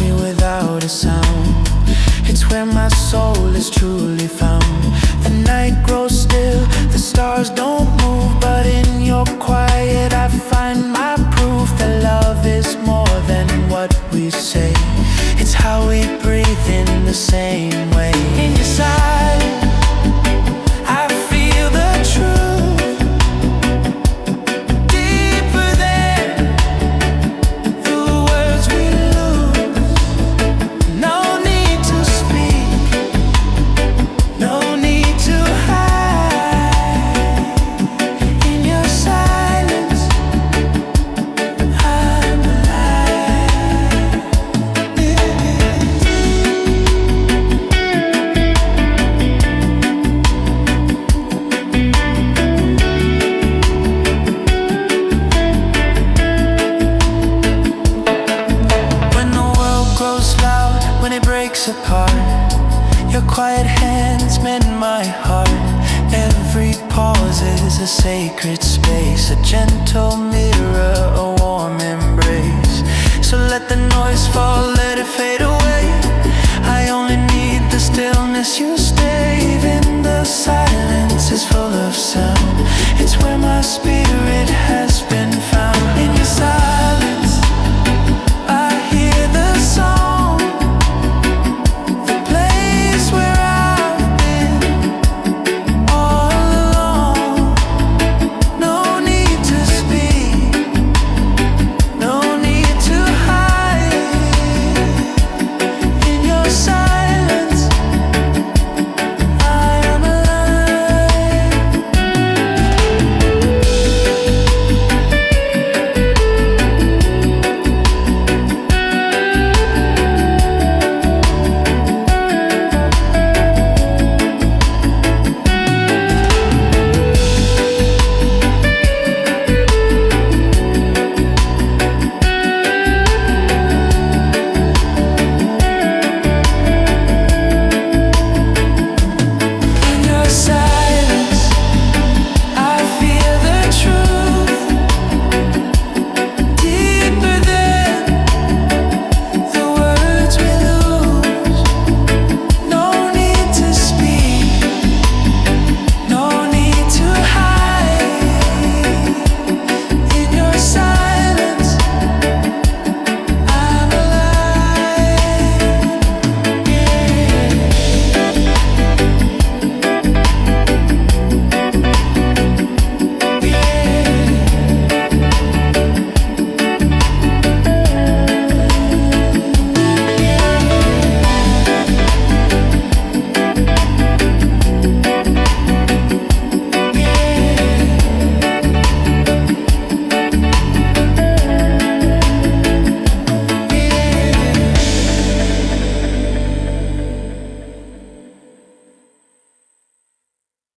me without a sound. It's where my soul is truly found. The night grows still, the stars don't move, but in your quiet I find my proof that love is more than what we say. It's how we breathe in the same way. In your silence I feel the truth, deeper than the words we lose. No need to speak, no need to hide. In your silence I'm alive. When the world grows loud, when it breaks apart, your quiet hands mend my heart. Every pause is a sacred space, a gentle mirror, a warm embrace. So let the noise fall, let it fade